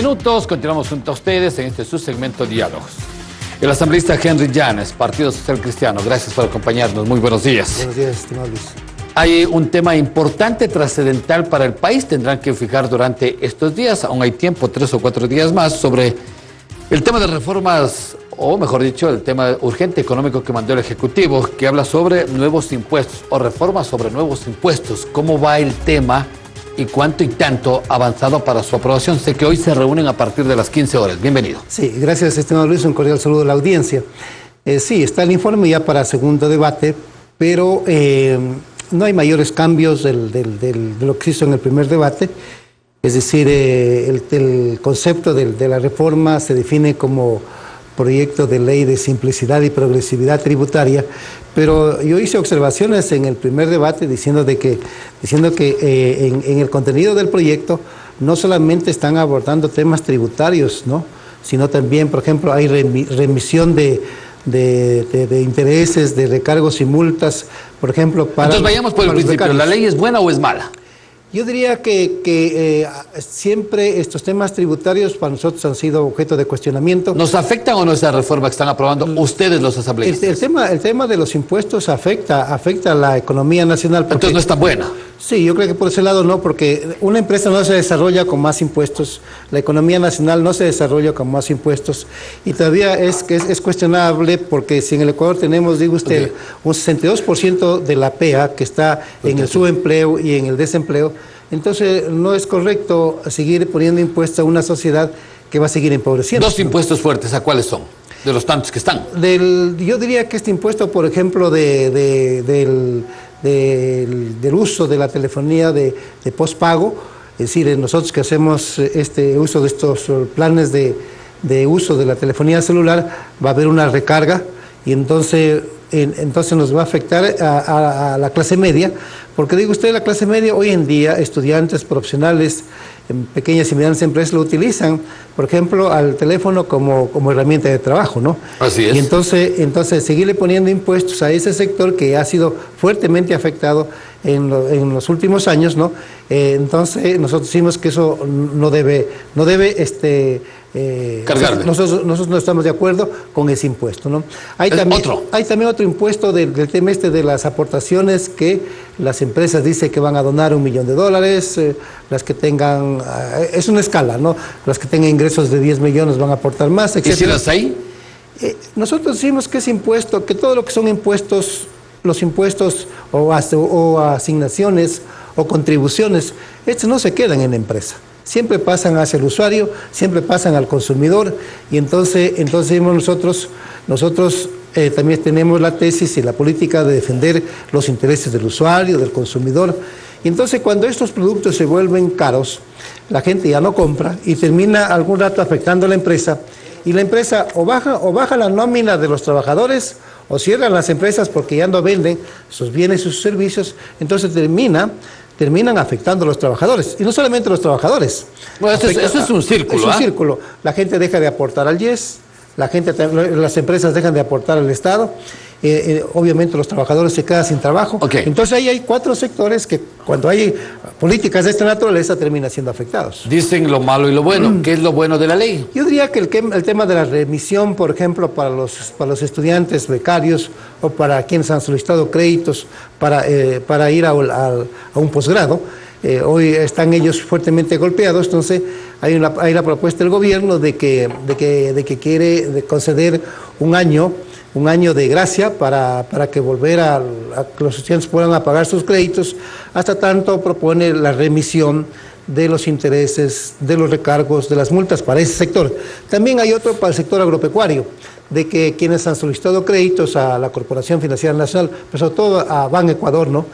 minutos. Continuamos junto a ustedes en este subsegmento Diálogos. El asambleísta Henry Llanes, Partido Social Cristiano, gracias por acompañarnos. Muy buenos días. Buenos días, estimado Luis. Hay un tema importante, trascendental para el país. Tendrán que fijar durante estos días, aún hay tiempo, 3 o 4 días más, sobre el tema de reformas, o mejor dicho, el tema urgente económico que mandó el Ejecutivo, que habla sobre nuevos impuestos o reformas sobre nuevos impuestos. ¿Cómo va el tema y cuánto y tanto avanzado para su aprobación? Sé que hoy se reúnen a partir de las 15 horas. Bienvenido. Sí, gracias, estimado Luis. Un cordial saludo a la audiencia. Sí, está el informe ya para segundo debate, pero no hay mayores cambios de lo que hizo en el primer debate. Es decir, el concepto de la reforma se define como proyecto de ley de simplicidad y progresividad tributaria, pero yo hice observaciones en el primer debate diciendo que en el contenido del proyecto no solamente están abordando temas tributarios, ¿no?, sino también, por ejemplo, hay remisión de intereses, de recargos y multas, por ejemplo, para... Entonces vayamos por el principio. ¿La ley es buena o es mala? Yo diría que siempre estos temas tributarios para nosotros han sido objeto de cuestionamiento. ¿Nos afectan o no esa reforma que están aprobando ustedes los asambleístas? El tema de los impuestos afecta a la economía nacional. Porque, entonces no está buena. Sí, yo creo que por ese lado no, porque una empresa no se desarrolla con más impuestos, la economía nacional no se desarrolla con más impuestos, y todavía es cuestionable porque si en el Ecuador tenemos, digo usted, un 62% de la PEA que está en el subempleo y en el desempleo, entonces no es correcto seguir poniendo impuestos a una sociedad que va a seguir empobreciendo. Dos impuestos fuertes, ¿a cuáles son? De los tantos que están. Yo diría que este impuesto, por ejemplo, del uso de la telefonía de postpago, es decir, nosotros que hacemos uso de estos planes de uso de la telefonía celular, va a haber una recarga y entonces nos va a afectar a la clase media, porque digo usted, la clase media hoy en día, estudiantes profesionales, en pequeñas y medianas empresas lo utilizan, por ejemplo, al teléfono como herramienta de trabajo, ¿no? Así es. Y entonces seguirle poniendo impuestos a ese sector que ha sido fuertemente afectado en los últimos años, ¿no? Entonces nosotros decimos que eso no debe cargarle. Nosotros no estamos de acuerdo con ese impuesto, ¿no? Hay también otro impuesto del tema de las aportaciones que las empresas dicen que van a donar $1 millón, las que tengan, es una escala, ¿no? Las que tengan ingresos de 10 millones van a aportar más, etc. ¿Y si las hay? Nosotros decimos que ese impuesto, que todo lo que son impuestos, los impuestos o asignaciones o contribuciones, estos no se quedan en la empresa. Siempre pasan hacia el usuario, siempre pasan al consumidor, y entonces nosotros también tenemos la tesis y la política de defender los intereses del usuario, del consumidor. Y entonces cuando estos productos se vuelven caros, la gente ya no compra y termina algún rato afectando a la empresa, y la empresa o baja la nómina de los trabajadores o cierran las empresas porque ya no venden sus bienes y sus servicios, entonces terminan afectando a los trabajadores, y no solamente a los trabajadores. Bueno, eso es un círculo. Es un círculo. La gente deja de aportar al IES, las empresas dejan de aportar al Estado, obviamente los trabajadores se quedan sin trabajo. Entonces ahí hay 4 sectores que cuando hay políticas de esta naturaleza terminan siendo afectados. Dicen lo malo y lo bueno. ¿Qué es lo bueno de la ley? Yo diría que el tema de la remisión, por ejemplo, para los estudiantes becarios o para quienes han solicitado créditos para ir a un posgrado, hoy están ellos fuertemente golpeados. Entonces hay la propuesta del gobierno de que quiere conceder un año de gracia para que que los estudiantes puedan pagar sus créditos, hasta tanto propone la remisión de los intereses, de los recargos, de las multas para ese sector. También hay otro para el sector agropecuario, de que quienes han solicitado créditos a la Corporación Financiera Nacional, pero sobre todo a Ban Ecuador, ¿no?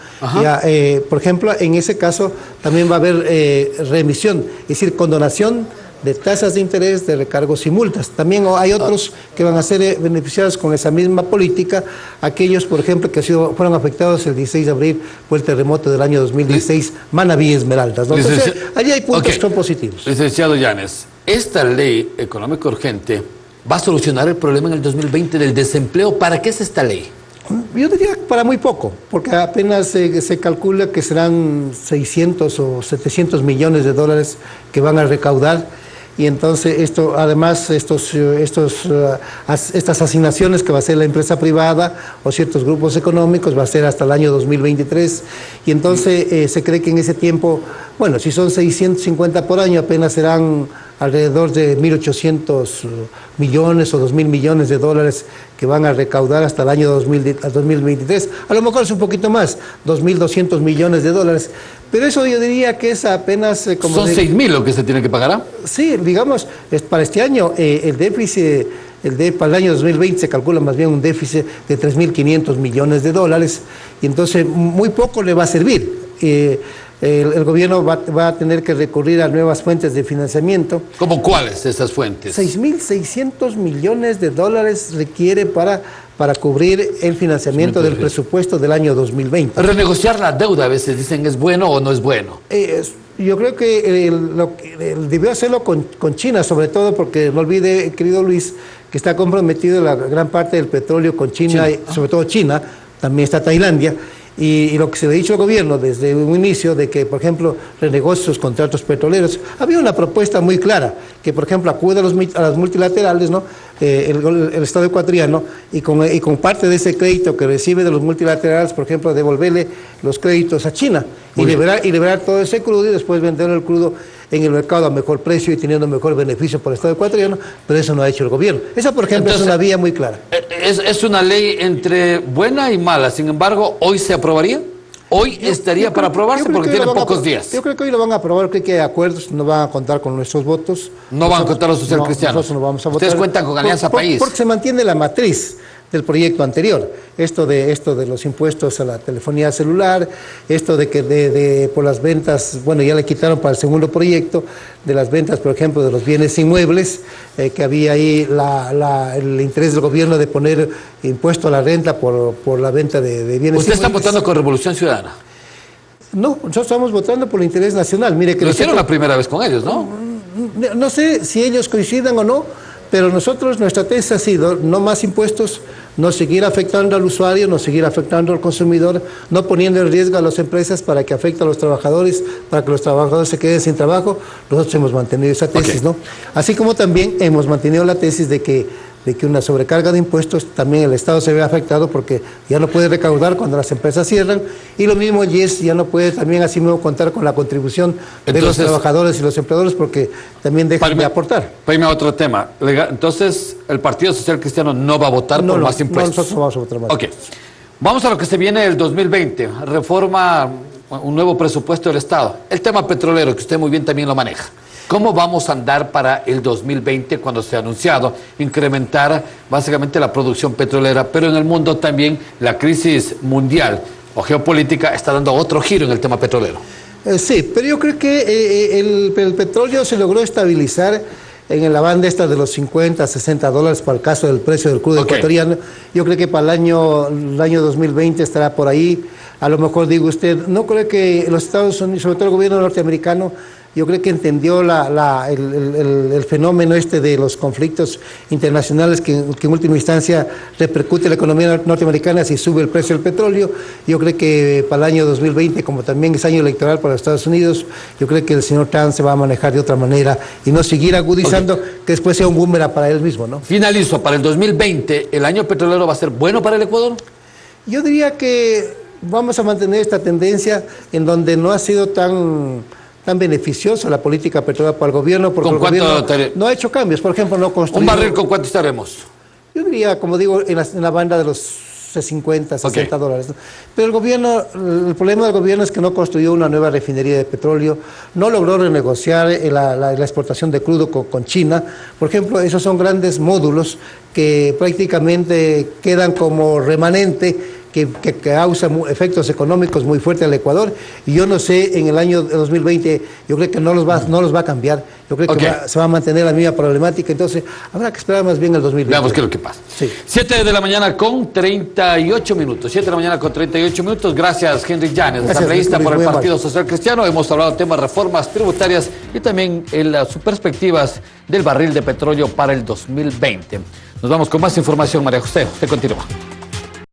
Por ejemplo, en ese caso también va a haber remisión, es decir, condonación de tasas de interés, de recargos y multas. También hay otros que van a ser beneficiados con esa misma política, aquellos, por ejemplo, que fueron afectados el 16 de abril por el terremoto del año 2016, Manabí y Esmeraldas, ¿no? Entonces, allí hay puntos que son positivos. Licenciado Llanes, esta ley económica urgente va a solucionar el problema en el 2020 del desempleo. ¿Para qué es esta ley? Yo diría para muy poco, porque apenas se calcula que serán 600 o 700 millones de dólares que van a recaudar. y entonces esto, además estas asignaciones que va a hacer la empresa privada o ciertos grupos económicos va a ser hasta el año 2023, y entonces se cree que en ese tiempo, bueno, si son 650 por año, apenas serán alrededor de 1.800 millones o 2.000 millones de dólares que van a recaudar hasta el año 2023. A lo mejor es un poquito más, 2.200 millones de dólares. Pero eso yo diría que es apenas... como ¿son 6.000 lo que se tiene que pagar? ¿Ah? Sí, digamos, para este año el déficit, para el año 2020 se calcula más bien un déficit de 3.500 millones de dólares, y entonces muy poco le va a servir. El gobierno va a tener que recurrir a nuevas fuentes de financiamiento. ¿Cómo cuáles esas fuentes? 6.600 millones de dólares requiere para cubrir el financiamiento del presupuesto del año 2020. Renegociar la deuda, a veces dicen, ¿es bueno o no es bueno? Yo creo que debió hacerlo con China, sobre todo porque no olvide, querido Luis, que está comprometido la gran parte del petróleo con China. Y sobre todo China, también está Tailandia. Y lo que se le ha dicho al gobierno desde un inicio de que, por ejemplo, renegocie sus contratos petroleros, había una propuesta muy clara, que por ejemplo acude a las multilaterales, ¿no? El Estado ecuatoriano, y con parte de ese crédito que recibe de los multilaterales, por ejemplo, devolverle los créditos a China y liberar todo ese crudo y después vender el crudo en el mercado a mejor precio y teniendo mejor beneficio para el Estado ecuatoriano, pero eso no ha hecho el gobierno. Esa, por ejemplo, entonces, es una vía muy clara. Es una ley entre buena y mala, sin embargo, ¿hoy se aprobaría? ¿Hoy estaría para aprobarse? Porque tiene pocos días. Yo creo que hoy lo van a aprobar, creo que hay acuerdos, no van a contar con nuestros votos. No van a contar los socialcristianos. Nosotros no vamos a votar. Ustedes cuentan con Alianza País. Porque se mantiene la matriz del proyecto anterior, esto de los impuestos a la telefonía celular, esto de que por las ventas, bueno, ya le quitaron para el segundo proyecto, de las ventas, por ejemplo, de los bienes inmuebles, que había ahí el interés del gobierno de poner impuesto a la renta por la venta de bienes inmuebles. ¿Ustedes están votando con Revolución Ciudadana? No, nosotros estamos votando por el interés nacional. Mire que lo hicieron la primera vez con ellos, ¿no? No sé si ellos coincidan o no, pero nuestra tesis ha sido no más impuestos, no seguir afectando al usuario, no seguir afectando al consumidor, no poniendo en riesgo a las empresas para que afecte a los trabajadores, para que los trabajadores se queden sin trabajo. Nosotros hemos mantenido esa tesis, ¿no? Así como también hemos mantenido la tesis de que una sobrecarga de impuestos también el Estado se ve afectado porque ya no puede recaudar cuando las empresas cierran, y lo mismo YES ya no puede también así mismo contar con la contribución de los trabajadores y los empleadores porque también dejan de aportar. Para otro tema, entonces el Partido Social Cristiano no va a votar por más impuestos. No, nosotros no vamos a votar más. Ok, vamos a lo que se viene el 2020, reforma, un nuevo presupuesto del Estado, el tema petrolero que usted muy bien también lo maneja. ¿Cómo vamos a andar para el 2020 cuando se ha anunciado incrementar básicamente la producción petrolera, pero en el mundo también la crisis mundial o geopolítica está dando otro giro en el tema petrolero? Sí, pero yo creo que el petróleo se logró estabilizar en la banda esta de los 50, 60 dólares para el caso del precio del crudo ecuatoriano. Yo creo que para el año 2020 estará por ahí. A lo mejor, digo usted, no creo que los Estados Unidos, sobre todo el gobierno norteamericano, yo creo que entendió el fenómeno de los conflictos internacionales que en última instancia repercute en la economía norteamericana si sube el precio del petróleo. Yo creo que para el año 2020, como también es año electoral para los Estados Unidos, yo creo que el señor Trump se va a manejar de otra manera y no seguir agudizando que después sea un boomerang para él mismo, ¿no? Finalizo, para el 2020, ¿el año petrolero va a ser bueno para el Ecuador? Yo diría que vamos a mantener esta tendencia en donde no ha sido tan beneficiosa la política petrolera para el gobierno, porque el gobierno no ha hecho cambios. Por ejemplo, no construyó... ¿Un barril con cuánto estaremos? Yo diría, como digo, en la banda de los 50, 60 dólares. Pero el gobierno, el problema del gobierno es que no construyó una nueva refinería de petróleo, no logró renegociar la exportación de crudo con China. Por ejemplo, esos son grandes módulos que prácticamente quedan como remanente, que causa efectos económicos muy fuertes al Ecuador, y yo no sé, en el año 2020, yo creo que no los va a cambiar, yo creo que se va a mantener la misma problemática, entonces habrá que esperar más bien el 2020. Veamos qué es lo que pasa. Sí. 7 de la mañana con 38 minutos, 7 de la mañana con 38 minutos, gracias Henry Llanes, asambleísta por el Partido Social Cristiano. Hemos hablado de temas, reformas tributarias y también sus perspectivas del barril de petróleo para el 2020. Nos vamos con más información, María José, usted continúa.